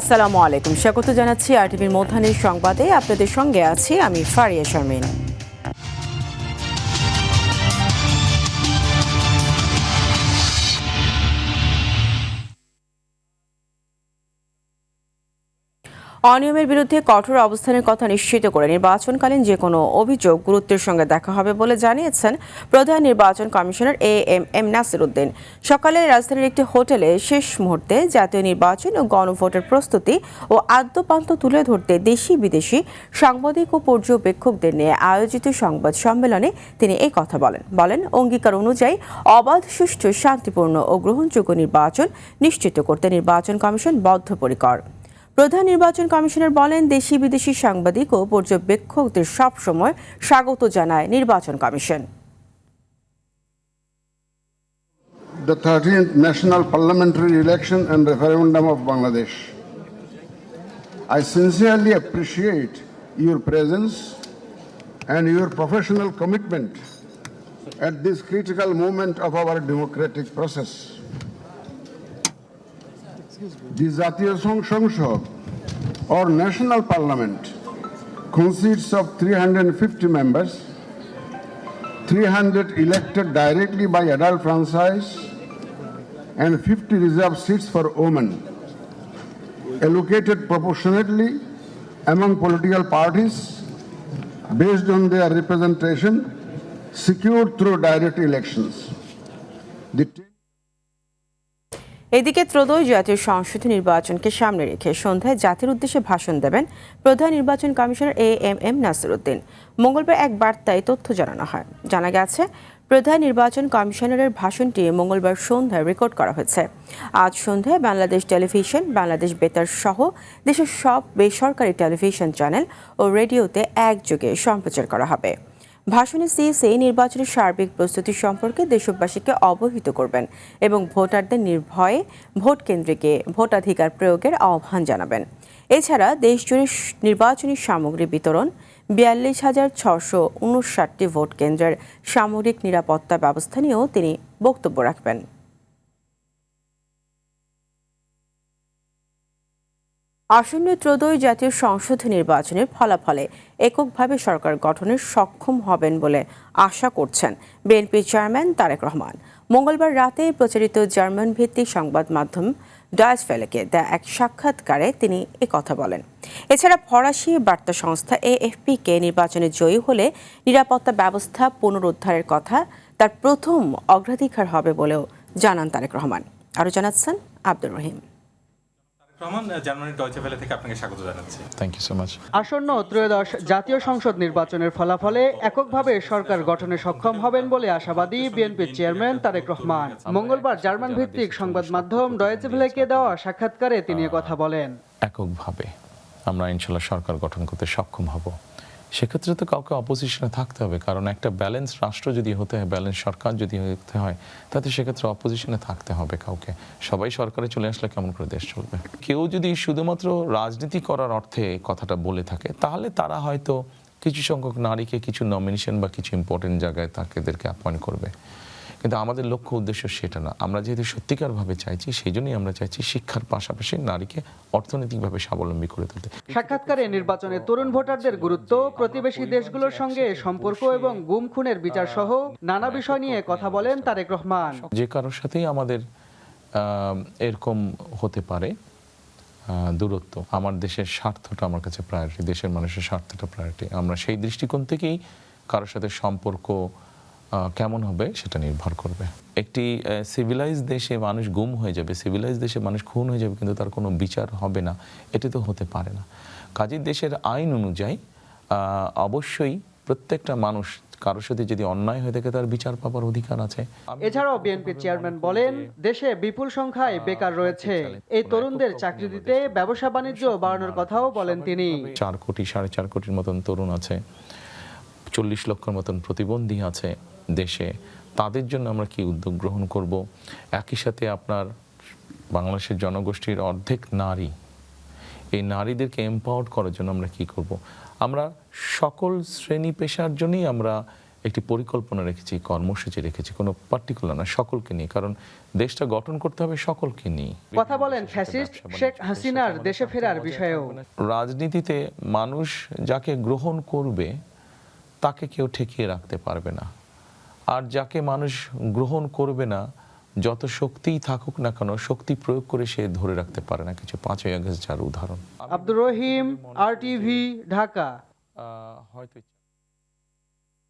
আসসালামু আলাইকুম, স্বাগত জানাচ্ছি আরটিভির মধ্যাহ্নের সংবাদে। আপনাদের সঙ্গে আছি আমি ফারিয়া শারমিন। অনিয়মের বিরুদ্ধে কঠোর অবস্থানের কথা নিশ্চিত করে নির্বাচনকালীন যে কোনো অভিযোগ গুরুত্বের সঙ্গে দেখা হবে বলে জানিয়েছেন প্রধান নির্বাচন কমিশনার এএমএম নাসির উদ্দিন। সকালে রাজধানীর একটি হোটেলে শেষ মুহূর্তে জাতীয় নির্বাচন ও গণভোটের প্রস্তুতি ও আদ্যপান্ত তুলে ধরতে দেশি বিদেশি সাংবাদিক ও পর্যবেক্ষকদের নিয়ে আয়োজিত সংবাদ সম্মেলনে তিনি এই কথা বলেন অঙ্গীকার অনুযায়ী অবাধ, সুষ্ঠু, শান্তিপূর্ণ ও গ্রহণযোগ্য নির্বাচন নিশ্চিত করতে নির্বাচন কমিশন বদ্ধপরিকর। প্রধান নির্বাচন কমিশনার বলেন, দেশি বিদেশি সাংবাদিক ও পর্যবেক্ষকদের সবসময় স্বাগত জানায় নির্বাচন commission. The 13th National Parliamentary Election and Referendum of Bangladesh. I sincerely appreciate your presence and your professional commitment at this critical moment of our democratic process. The Jatiya Sangsad or National Parliament consists of 350 members, 300 elected directly by adult franchise and 50 reserved seats for women, allocated proportionately among political parties based on their representation secured through direct elections. এদিকে ত্রয়োদশ জাতীয় সংসদ নির্বাচনকে সামনে রেখে সন্ধ্যায় জাতির উদ্দেশ্যে ভাষণ দেবেন প্রধান নির্বাচন কমিশনার এএমএম নাসির উদ্দিন। মঙ্গলবার এক বার্তায় তথ্য জানানো হয়। জানা গেছে, প্রধান নির্বাচন কমিশনারের ভাষণটি মঙ্গলবার সন্ধ্যায় রেকর্ড করা হয়েছে। আজ সন্ধ্যায় বাংলাদেশ টেলিভিশন, বাংলাদেশ বেতার সহ দেশের সব বেসরকারি টেলিভিশন চ্যানেল ও রেডিওতে একযোগে সম্প্রচার করা হবে। ভাষণে সিএসএ নির্বাচনের সার্বিক প্রস্তুতি সম্পর্কে দেশবাসীকে অবহিত করবেন এবং ভোটারদের নির্ভয়ে ভোট কেন্দ্রে গিয়ে ভোটাধিকার প্রয়োগের আহ্বান জানাবেন। এছাড়া দেশজুড়ে নির্বাচনী সামগ্রী বিতরণ, 42,659টি ভোট কেন্দ্রের সামরিক নিরাপত্তা ব্যবস্থা নিয়েও তিনি বক্তব্য রাখবেন। আসন্ন ত্রয়োদশ জাতীয় সংসদ নির্বাচনের ফলাফলে এককভাবে সরকার গঠনে সক্ষম হবেন বলে আশা করছেন বিএনপি চেয়ারম্যান তারেক রহমান। মঙ্গলবার রাতে প্রচারিত জার্মান ভিত্তিক সংবাদ মাধ্যম ডয়েচে ভেলেকে দেয়া এক সাক্ষাৎকারে তিনি কথা বলেন। এছাড়া ফরাসি বার্তা সংস্থা এএফপিকে নির্বাচনে জয়ী হলে নিরাপত্তা ব্যবস্থা পুনরুদ্ধারের কথা তার প্রথম অগ্রাধিকার হবে বলেও জানান তারেক রহমান। আরও জানাচ্ছেন আব্দুর রহিম। আসন্ন ত্রয়োদশ জাতীয় সংসদ নির্বাচনের ফলাফলে এককভাবে সরকার গঠনে সক্ষম হবেন বলে আশাবাদী বিএনপির চেয়ারম্যান তারেক রহমান। মঙ্গলবার জার্মান ভিত্তিক সংবাদ মাধ্যম ডয়েচে ভেলেকে দেওয়া সাক্ষাৎকারে তিনি কথা বলেন। এককভাবে আমরা ইনশাল্লাহ সরকার গঠন করতে সক্ষম হব। সেক্ষেত্রে তো কাউকে অপোজিশনে থাকতে হবে, কারণ একটা ব্যালেন্স রাষ্ট্র যদি হতে হয়, ব্যালেন্স সরকার যদি হতে হয়, তাতে সেক্ষেত্রে অপোজিশনে থাকতে হবে কাউকে। সবাই সরকারে চলে আসলে কেমন করে দেশ চলবে? কেউ যদি শুধুমাত্র রাজনীতি করার অর্থে কথাটা বলে থাকে, তাহলে তারা হয়তো কিছু সংখ্যক নারীকে কিছু নমিনেশন বা কিছু ইম্পর্টেন্ট জায়গায় তাদেরকে অ্যাপয়েন্ট করবে, কিন্তু আমাদের লক্ষ্য উদ্দেশ্য সেটা না। আমরা যেহেতু সত্যিকারভাবে চাইছি, সেই জন্যই আমরা চাইছি শিক্ষার পাশাপাশি নারীকে অর্থনৈতিকভাবে স্বাবলম্বী করে তুলতে। সাক্ষাৎকারে নির্বাচনে তরুণ ভোটারদের গুরুত্ব, প্রতিবেশী দেশগুলোর সঙ্গে সম্পর্ক এবং গুম খুনের বিচার সহ নানা বিষয় নিয়ে কথা বলেন তারেক রহমান। যে কারোর সাথেই আমাদের এরকম হতে পারে দূরত্ব, আমার দেশের স্বার্থটা আমার কাছে প্রায়োরিটি, দেশের মানুষের স্বার্থটা প্রায়োরিটি। আমরা সেই দৃষ্টিকোণ থেকেই কারোর সাথে সম্পর্ক কেমন হবে সেটা নির্ভর করবে। একটি সিভিলাইজ দেশে মানুষ গুম হয়ে যাবে, সিভিলাইজ দেশে মানুষ খুন হয়ে যাবে, কিন্তু তার কোনো বিচার হবে না, এটা তো হতে পারে না। কাজেই দেশের আইন অনুযায়ী অবশ্যই প্রত্যেকটা মানুষ কারোর সাথে যদি অন্যায় হয়ে থাকে তার বিচার পাবার অধিকার আছে। এছাড়াও বিএনপির চেয়ারম্যান বলেন, দেশে বিপুল সংখ্যায় বেকার রয়েছে, এই তরুণদের চাকরি দিতে ব্যবসা বাণিজ্য বাড়ানোর কথাও বলেন তিনি। 4 কোটি 4.5 কোটির মতন তরুণ আছে, 40 লক্ষের মতন প্রতিবন্ধী আছে দেশে। তাদের জন্য আমরা কি উদ্যোগ গ্রহণ করব? একই সাথে আপনার বাংলাদেশের জনগোষ্ঠীর অর্ধেক নারী, এই নারীদেরকে এম্পাওয়ার্ড করার জন্য আমরা কি করব? আমরা সকল শ্রেণী পেশার জন্যই আমরা একটি পরিকল্পনা রেখেছি, কর্মসূচি রেখেছি, কোনো পার্টিকুলার না, সকলকে নিয়ে, কারণ দেশটা গঠন করতে হবে সকলকে নিয়ে। কথা বলেন ফ্যাসিস্ট শেখ হাসিনার দেশে ফেরার বিষয়েও। রাজনীতিতে মানুষ যাকে গ্রহণ করবে তাকে কেউ ঠেকিয়ে রাখতে পারবে না, আর যাকে মানুষ গ্রহণ করবে না যত শক্তিই থাকুক না কেন, শক্তি প্রয়োগ করে সে ধরে রাখতে পারে না কিছু। 5ই আগস্ট যার উদাহরণ। আব্দুর রহিম, RTV, ঢাকা। হয়তো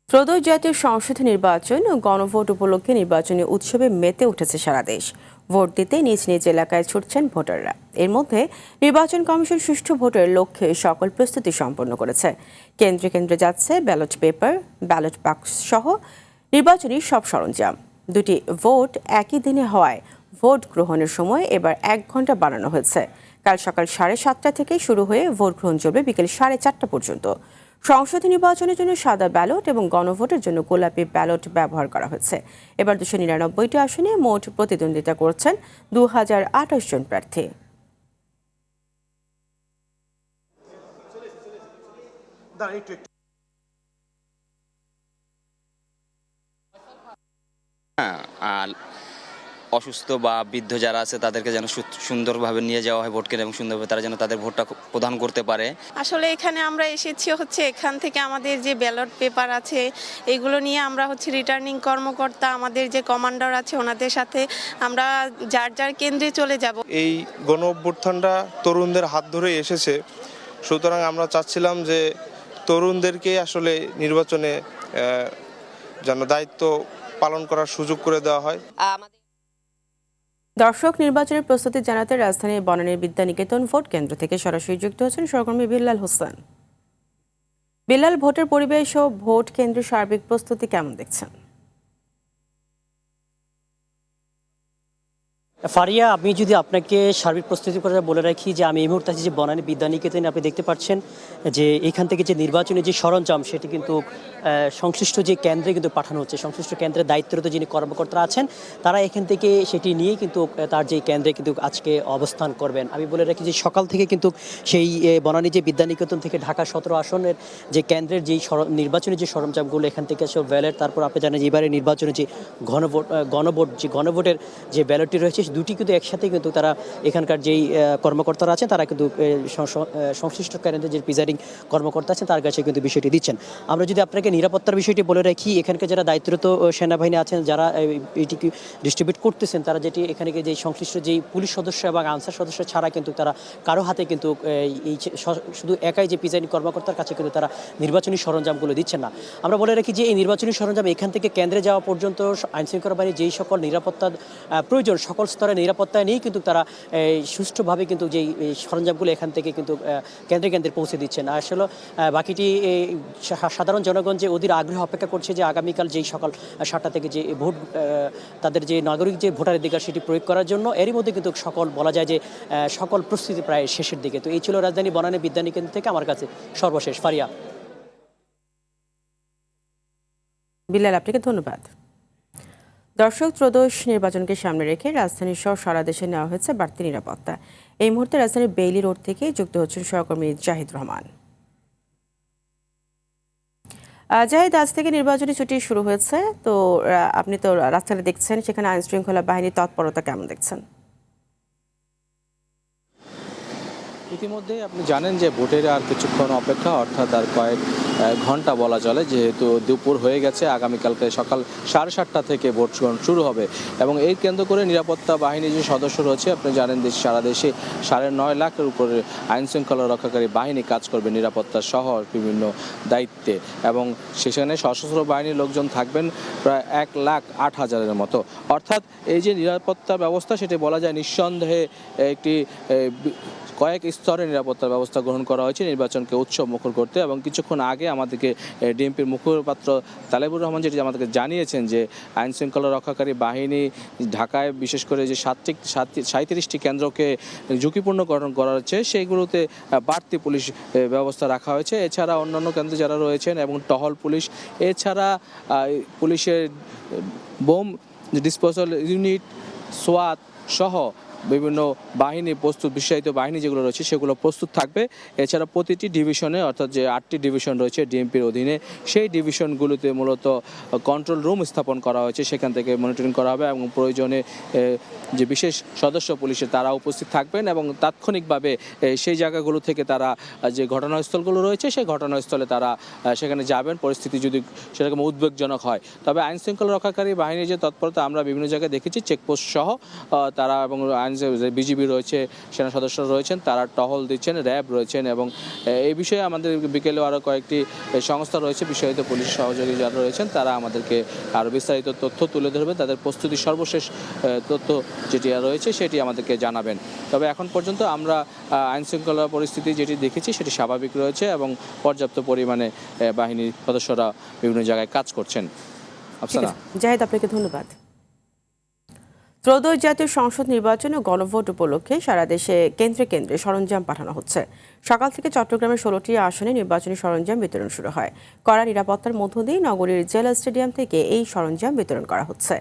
ত্রয়োদশ জাতীয় সংসদ নির্বাচন ও গণভোট উপলক্ষে নির্বাচনী উৎসবে মেতে উঠেছে সারা দেশ। ভোট দিতে নিজ নিজ এলাকায় ছুটছেন ভোটাররা। এর মধ্যে নির্বাচন কমিশন সুষ্ঠু ভোটের লক্ষ্যে সকল প্রস্তুতি সম্পন্ন করেছে। কেন্দ্রে কেন্দ্রে যাচ্ছে ব্যালট পেপার, ব্যালট বাক্স সহ নির্বাচনী সব সরঞ্জাম। দুটি ভোট একই দিনে হওয়ায় ভোট গ্রহণের সময় এবার 1 ঘন্টা বাড়ানো হয়েছে। কাল সকাল 7:30 থেকে শুরু হয়ে ভোট গ্রহণ চলবে বিকেল 4:30 পর্যন্ত। সংসদীয় নির্বাচনের জন্য সাদা ব্যালট এবং গণভোটের জন্য গোলাপি ব্যালট ব্যবহার করা হয়েছে। এবার 299টি আসনে মোট প্রতিদ্বন্দ্বিতা করছেন 2028 জন প্রার্থী। আর অসুস্থ বা বৃদ্ধ যারা আছে তাদেরকে যেন সুন্দরভাবে নিয়ে যাওয়া হয় ভোট কেন্দ্রে, এবং সুন্দরভাবে তারা যেন তাদের ভোটটা প্রদান করতে পারে। আসলে এখানে আমরা এসেছি এখান থেকে আমাদের যে ব্যালট পেপার আছে এগুলো নিয়ে আমরা রিটার্নিং কর্মকর্তা, আমাদের যে কমান্ডার আছে ওনাদের সাথে আমরা যার যার কেন্দ্রে চলে যাব। এই গণ অভ্যুত্থানটা তরুণদের হাত ধরে এসেছে, সুতরাং আমরা চাচ্ছিলাম যে তরুণদেরকে আসলে নির্বাচনে যেন দায়িত্ব পালন করার সুযোগ করে দেওয়া হয়। দর্শক, নির্বাচনের প্রস্তুতি জানাতে রাজধানীর বনানীর বিদ্যানিকেতন ভোট কেন্দ্র থেকে সরাসরি যুক্ত হচ্ছেন সহকর্মী বিল্লাল হোসেন। বিল্লাল, ভোটের পরিবেশ ও ভোট কেন্দ্রের সার্বিক প্রস্তুতি কেমন দেখছেন? ফারিয়া, আমি যদি আপনাকে সার্বিক প্রস্তুতি করে বলে রাখি যে আমি এই মুহূর্তে আছি যে বনানী বিদ্যানিকেতনে। আপনি দেখতে পাচ্ছেন যে এখান থেকে যে নির্বাচনী যে সরঞ্জাম সেটি কিন্তু সংশ্লিষ্ট যে কেন্দ্রে কিন্তু পাঠানো হচ্ছে। সংশ্লিষ্ট কেন্দ্রের দায়িত্বরত যিনি কর্মকর্তারা আছেন তারা এখান থেকে সেটি নিয়ে কিন্তু তার যে কেন্দ্রে কিন্তু আজকে অবস্থান করবেন। আমি বলে রাখি যে সকাল থেকে কিন্তু সেই বনানী যে বিদ্যানিকেতন থেকে ঢাকা 17 আসনের যে কেন্দ্রের যেই নির্বাচনী যে সরঞ্জামগুলো এখান থেকে সব ব্যালট, তারপর আপনি জানেন যে এবারে নির্বাচনে যে গণভোটের যে ব্যালটটি রয়েছে দুটি কিন্তু একসাথে কিন্তু তারা এখানকার যেই কর্মকর্তারা আছেন তারা কিন্তু সংশ্লিষ্ট কেন্দ্রের যে প্রিজাইডিং কর্মকর্তা আছেন তার কাছে কিন্তু বিষয়টি দিচ্ছেন। আমরা যদি আপনাকে নিরাপত্তার বিষয়টি বলে রাখি, এখানকার যারা দায়িত্বরত সেনাবাহিনী আছেন যারা এটিকে ডিস্ট্রিবিউট করতেছেন তারা যেটি এখানে যে সংশ্লিষ্ট যেই পুলিশ সদস্য এবং আনসার সদস্য ছাড়া কিন্তু তারা কারো হাতে কিন্তু এই শুধু একাই যে প্রিজাইডিং কর্মকর্তার কাছে কিন্তু তারা নির্বাচনী সরঞ্জামগুলো দিচ্ছেন না। আমরা বলে রাখি যে এই নির্বাচনী সরঞ্জাম এখান থেকে কেন্দ্রে যাওয়া পর্যন্ত আইনশৃঙ্খলা বাহিনীর যেই সকল নিরাপত্তার প্রয়োজন সকল স্তরে নিরাপত্তা নিয়েই কিন্তু তারা সুষ্ঠুভাবে কিন্তু যেই সরঞ্জামগুলো এখান থেকে কিন্তু কেন্দ্রে পৌঁছে দিচ্ছেন। আসলে বাকিটি সাধারণ জনগণ যে অধীর আগ্রহ অপেক্ষা করছে যে আগামীকাল যেই সকাল 7টা থেকে যে ভোট তাদের যে নাগরিক যে ভোটাধিকার সেটি প্রয়োগ করার জন্য এরই মধ্যে কিন্তু বলা যায় যে সকল প্রস্তুতি প্রায় শেষের দিকে। তো এই ছিল রাজধানী বনানী বিদ্যানিকেতন থেকে আমার কাছে সর্বশেষ। ফারিয়া। বিল্লাল, আপনাকে ধন্যবাদ। দর্শক, ত্রয়োদশ নির্বাচনকে সামনে রেখে রাজধানীর সহ সারা দেশে নেওয়া হয়েছে বাড়তি নিরাপত্তা। এই মুহূর্তে রাজধানীর বেইলি রোড থেকে যুক্ত হচ্ছেন সহকর্মী জাহিদ রহমান। জাহিদ, আজ থেকে নির্বাচনী ছুটি শুরু হয়েছে, তো আপনি তো রাস্তাটা দেখছেন, সেখানে আইন শৃঙ্খলা বাহিনীর তৎপরতা কেমন দেখছেন? ইতিমধ্যে আপনি জানেন যে ভোটের আর কিছুক্ষণ অপেক্ষা, অর্থাৎ আর কয়েক ঘন্টা বলা চলে, যেহেতু দুপুর হয়ে গেছে। আগামীকালকে সকাল 7:30 থেকে ভোট শুরু হবে এবং এই কেন্দ্র করে নিরাপত্তা বাহিনীর যে সদস্য রয়েছে, আপনি জানেন যে সারা দেশে 9.5 লাখের উপরে আইন শৃঙ্খলা রক্ষাকারী বাহিনী কাজ করবে নিরাপত্তা সহ বিভিন্ন দায়িত্বে, এবং সেখানে সশস্ত্র বাহিনীর লোকজন থাকবেন প্রায় 1,08,000-এর মতো। অর্থাৎ এই যে নিরাপত্তা ব্যবস্থা সেটি বলা যায় নিঃসন্দেহে একটি কয়েক স্তরে নিরাপত্তার ব্যবস্থা গ্রহণ করা হয়েছে নির্বাচনকে উৎসব মুখর করতে। এবং কিছুক্ষণ আগে আমাদেরকে ডিএমপির মুখপাত্র তালেবুর রহমান যেটি আমাদেরকে জানিয়েছেন যে আইন শৃঙ্খলা রক্ষাকারী বাহিনী ঢাকায় বিশেষ করে যে 37টি কেন্দ্রকে ঝুঁকিপূর্ণকরণ করা হচ্ছে সেইগুলোতে বাড়তি পুলিশ ব্যবস্থা রাখা হয়েছে। এছাড়া অন্যান্য কেন্দ্রে যারা রয়েছেন এবং টহল পুলিশ, এছাড়া পুলিশের বোম ডিসপোজাল ইউনিট, সোয়াত সহ বিভিন্ন বাহিনী প্রস্তুত, বিশেষায়িত বাহিনী যেগুলো রয়েছে সেগুলো প্রস্তুত থাকবে। এছাড়া প্রতিটি ডিভিশনে, অর্থাৎ যে 8টি ডিভিশন রয়েছে ডিএমপির অধীনে, সেই ডিভিশনগুলোতে মূলত কন্ট্রোল রুম স্থাপন করা হয়েছে, সেখান থেকে মনিটরিং করা হবে এবং প্রয়োজনে যে বিশেষ সদস্য পুলিশের তারা উপস্থিত থাকবেন এবং তাৎক্ষণিকভাবে সেই জায়গাগুলো থেকে তারা যে ঘটনাস্থলগুলো রয়েছে সেই ঘটনাস্থলে তারা সেখানে যাবেন পরিস্থিতি যদি সেরকম উদ্বেগজনক হয়। তবে আইন শৃঙ্খলা রক্ষাকারী বাহিনীর যে তৎপরতা আমরা বিভিন্ন জায়গায় দেখেছি, চেকপোস্ট সহ তারা এবং বিজিবি রয়েছে, সেনা সদস্যরা রয়েছেন, তারা টহল দিচ্ছেন, র্যাব রয়েছেন এবং এই বিষয়ে আমাদের বিকেলেও আরও কয়েকটি সংস্থা রয়েছে, বিষয়ত পুলিশ সহযোগী যারা রয়েছেন তারা আমাদেরকে আরও বিস্তারিত তথ্য তুলে ধরবেন, তাদের প্রস্তুতির সর্বশেষ তথ্য যেটি রয়েছে সেটি আমাদেরকে জানাবেন। তবে এখন পর্যন্ত আমরা আইন শৃঙ্খলা পরিস্থিতি যেটি দেখেছি সেটি স্বাভাবিক রয়েছে এবং পর্যাপ্ত পরিমাণে বাহিনীর সদস্যরা বিভিন্ন জায়গায় কাজ করছেন। আফসানা। জাহিদ, আপনাকে ধন্যবাদ। ত্রয়োদশ জাতীয় সংসদ নির্বাচন ও গণভোট উপলক্ষে সারা দেশে কেন্দ্রে কেন্দ্রে সরঞ্জাম পাঠানো হচ্ছে। সকাল থেকে চট্টগ্রামের 16টি আসনে নির্বাচনী সরঞ্জাম বিতরণ শুরু হয়। কড়া নিরাপত্তার মধ্য দিয়ে নগরীর জেলা স্টেডিয়াম থেকে এই সরঞ্জাম বিতরণ করা হচ্ছে।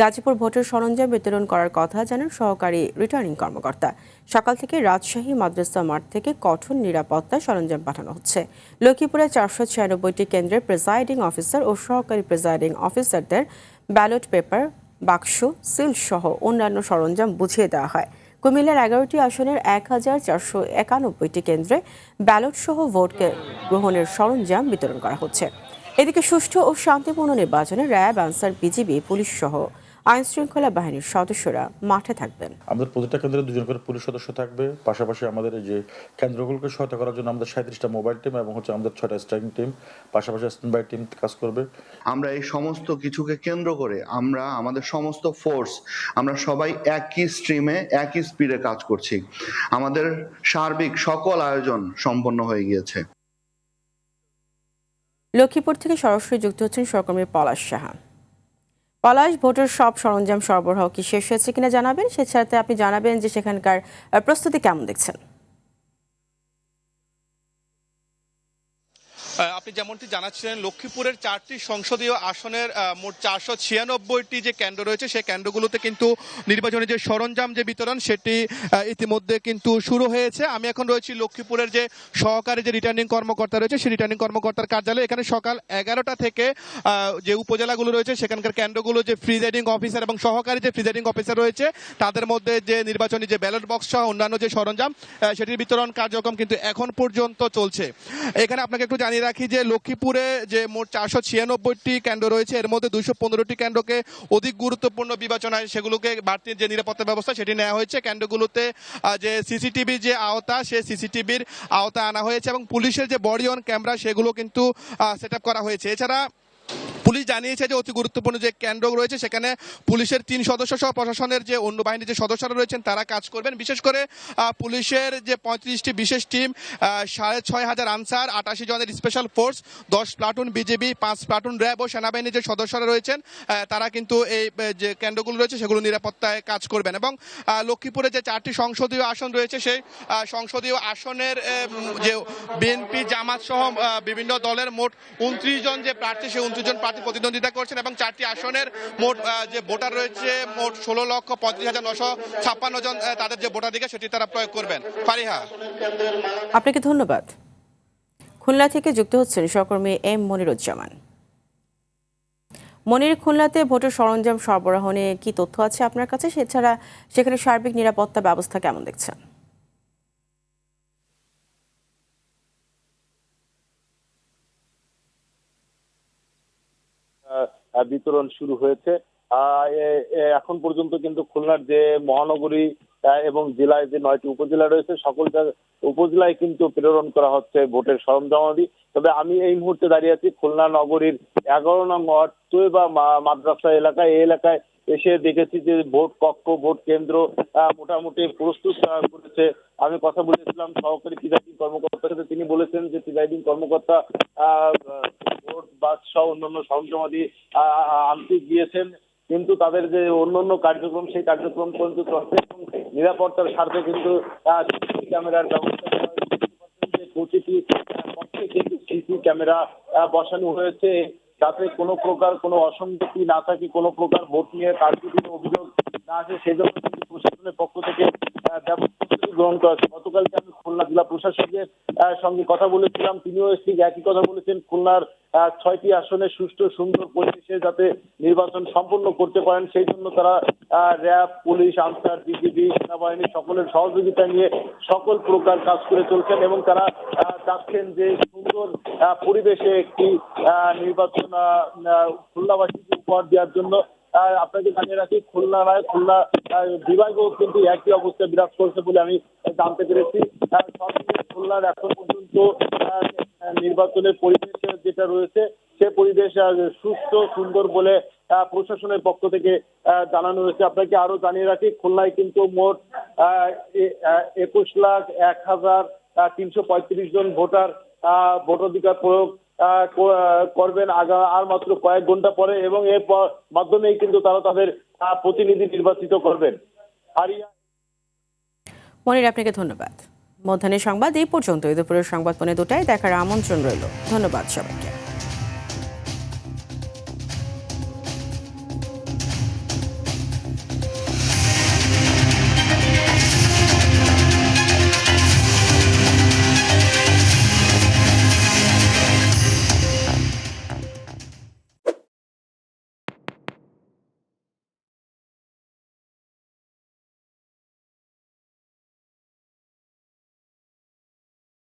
গাজীপুর ভোটের সরঞ্জাম বিতরণ করার কথা জানান সহকারী রিটার্নিং কর্মকর্তা। সকাল থেকে রাজশাহী মাদ্রাসা মাঠ থেকে কঠোর নিরাপত্তায় সরঞ্জাম পাঠানো হচ্ছে। লক্ষ্মীপুরে 496টি কেন্দ্রের প্রিজাইডিং অফিসার ও সহকারী প্রিজাইডিং অফিসারদের ব্যালট পেপার, বাক্স, সিল সহ অন্যান্য সরঞ্জাম বুঝিয়ে দেওয়া হয়। কুমিল্লার 11টি আসনের 1491টি কেন্দ্রে ব্যালট সহ ভোট গ্রহণের সরঞ্জাম বিতরণ করা হচ্ছে। এদিকে সুষ্ঠু ও শান্তিপূর্ণ নির্বাচনে র্যাব, আনসার, বিজিবি, পুলিশ সহ আইন শৃঙ্খলা বাহিনীর সদস্যরা মাঠে থাকবেন। আমাদের প্রতিটা কেন্দ্রে 2জন করে পুলিশ সদস্য থাকবে। পাশাপাশি আমাদের এই যে কেন্দ্রগুলোকে সহায়তা করার জন্য আমাদের 37টা মোবাইল টিম এবং আমাদের 6টা স্ট্রাইকিং টিম, পাশাপাশি স্ট্যান্ডবাই টিম কাজ করবে। আমরা এই সমস্ত কিছুকে কেন্দ্র করে আমরা আমাদের সমস্ত ফোর্স আমরা সবাই একই স্ট্রিমে একই স্পিডে কাজ করছি। আমাদের সার্বিক সকল আয়োজন সম্পন্ন হয়ে গিয়েছে। লক্ষ্মীপুর থেকে সরাসরি যুক্ত হচ্ছেন সহকর্মী পলাশ সাহা। পলাশ, ভোটের সব সরঞ্জাম সরবরাহ কি শেষ হয়েছে কিনা জানাবেন, সেটাতে আপনি জানাবেন যে সেখানকার প্রস্তুতি কেমন দেখছেন। আপনি যেমনটি জানাচ্ছিলেন, লক্ষ্মীপুরের 4টি সংসদীয় আসনের মোট 496টি যে কেন্দ্র রয়েছে সেই কেন্দ্রগুলোতে কিন্তু নির্বাচনী যে সরঞ্জাম যে বিতরণ সেটি ইতিমধ্যে কিন্তু শুরু হয়েছে। আমি এখন রয়েছি লক্ষ্মীপুরের যে সহকারী যে রিটার্নিং কর্মকর্তা রয়েছে সেই রিটার্নিং কর্মকর্তার কার্যালয়ে। এখানে সকাল 11টা থেকে যে উপজেলাগুলো রয়েছে সেখানকার কেন্দ্রগুলো যে প্রিজাইডিং অফিসার এবং সহকারী যে প্রিজাইডিং অফিসার রয়েছে তাদের মধ্যে যে নির্বাচনী যে ব্যালট বক্স সহ অন্যান্য যে সরঞ্জাম সেটির বিতরণ কার্যক্রম কিন্তু এখন পর্যন্ত চলছে। এখানে আপনাকে একটু জানিয়ে রাখি যে লক্ষ্মীপুরে যে মোট 496টি কেন্দ্র রয়েছে এর মধ্যে 215টি কেন্দ্রকে অধিক গুরুত্বপূর্ণ বিবেচনায় সেগুলোকে বাড়তি যে নিরাপত্তা ব্যবস্থা সেটি নেওয়া হয়েছে। কেন্দ্রগুলোতে যে সিসিটিভি যে আওতা সেই সিসিটিভির আওতা আনা হয়েছে এবং পুলিশের যে বডি অন ক্যামেরা সেগুলো কিন্তু সেট আপ করা হয়েছে। এছাড়া পুলিশ জানিয়েছে যে অতি গুরুত্বপূর্ণ যে কেন্দ্র রয়েছে সেখানে পুলিশের 3 সদস্য সহ প্রশাসনের যে অন্য বাহিনীর যে সদস্যরা রয়েছেন তারা কাজ করবেন। বিশেষ করে পুলিশের যে 35টি বিশেষ টিম, 6,500 আনসার, 88 জনের special force, 10 platoon BGB, 5 platoon RAB ও সেনাবাহিনীর যে সদস্যরা রয়েছেন তারা কিন্তু এই যে কেন্দ্রগুলো রয়েছে সেগুলো নিরাপত্তায় কাজ করবেন। এবং লক্ষ্মীপুরে যে 4টি সংসদীয় আসন রয়েছে সেই সংসদীয় আসনের যে বিএনপি, জামাত সহ বিভিন্ন দলের মোট 29 জন যে প্রার্থী সেই 29 জন প্রার্থী প্রতিদ্বন্দ্বিতা করছেন এবং 4টি আসনের মোট যে ভোটার রয়েছে মোট 16,35,956 জন তাদের যে ভোটাধিকার সেটি তারা প্রয়োগ করবেন। ফারিহা, আপনাকে ধন্যবাদ। খুলনা থেকে যুক্ত হচ্ছেন সহকর্মী এম মনিরুজ্জামান। মনির, খুলনাতে ভোটের সরঞ্জাম সরবরাহ নিয়ে কি তথ্য আছে আপনার কাছে, সেছাড়া সেখানে সার্বিক নিরাপত্তা ব্যবস্থা কেমন দেখছেন? বিতরণ শুরু হয়েছে। এখন পর্যন্ত কিন্তু খুলনার যে মহানগরী এবং জেলায় যে 9টি উপজেলা রয়েছে সকল উপজেলায় কিন্তু প্রেরণ করা হচ্ছে ভোটের সরঞ্জামাদি। তবে আমি এই মুহূর্তে দাঁড়িয়ে আছি খুলনা নগরীর 11 নং ওয়ার্ড তৈবা মাদ্রাসা এলাকায়। এই এলাকায় এসে দেখেছি যে ভোট কক্ষ, ভোট কেন্দ্র মোটামুটি প্রস্তুত করেছে। আমি কথা বলেছিলাম সহকারী প্রিজাইডিং কর্মকর্তার সাথে, তিনি বলেছেন যে প্রিজাইডিং কর্মকর্তা ভোট বাক্স সহ অন্যান্য সরঞ্জামাদি আনতে গিয়েছেন, কিন্তু তাদের যে অন্যান্য কার্যক্রম সেই কার্যক্রম পর্যন্ত চলছে এবং নিরাপত্তার স্বার্থে কিন্তু ক্যামেরার ব্যবস্থা করা হয়েছে। প্রতিটি পক্ষে কিন্তু সিসি ক্যামেরা বসানো হয়েছে যাতে কোনো প্রকার কোনো অসঙ্গতি না থাকে, কোনো প্রকার ভোট নিয়ে কার্যকরী অভিযোগ না আসে। সেই জন্য কিন্তু প্রশাসনের প্রশাসনের পক্ষ থেকে ব্যবস্থা গ্রহণ করা হচ্ছে। গতকালকে আমি খুলনা জেলা প্রশাসকের সঙ্গে কথা বলেছিলাম, তিনিও ঠিক একই কথা বলেছেন। খুলনার 6টি আসনে সুষ্ঠু সুন্দর পরিবেশে যাতে নির্বাচন সম্পন্ন করতে পারেন, সেই জন্য তারা র্যাব, পুলিশ, আনসার, বিজিবি, সেনাবাহিনী সকলের সহযোগিতা নিয়ে সকল প্রকার কাজ করে চলছেন এবং তারা চাচ্ছেন যে সুন্দর পরিবেশে একটি নির্বাচন খুলনাবাসীকে উপহার দেওয়ার জন্য। আপনাকে জানিয়ে রাখি, খুলনা নয়, খুলনা বিভাগেও কিন্তু একই অবস্থা বিরাজ করছে বলে আমি জানতে পেরেছি। খুলনার এখন পর্যন্ত নির্বাচনের পরিবেশ যেটা রয়েছে সে পরিবেশ সুস্থ সুন্দর বলে প্রশাসনের পক্ষ থেকে জানানো হয়েছে। আপনাকে আরো জানিয়ে রাখি, খুলনায় কিন্তু মোট 21,01,335 জন ভোটার ভোটাধিকার প্রয়োগ করবেন আর মাত্র কয়েক ঘন্টা পরে, এবং এর মাধ্যমেই কিন্তু তারা তাদের প্রতিনিধি নির্বাচিত করবেন। মনির, আপনাকে ধন্যবাদ। মধ্যাহ্নের সংবাদ এই পর্যন্ত। দুপুরের সংবাদ পৌনে 2টায় দেখার আমন্ত্রণ রইল। ধন্যবাদ সবাইকে।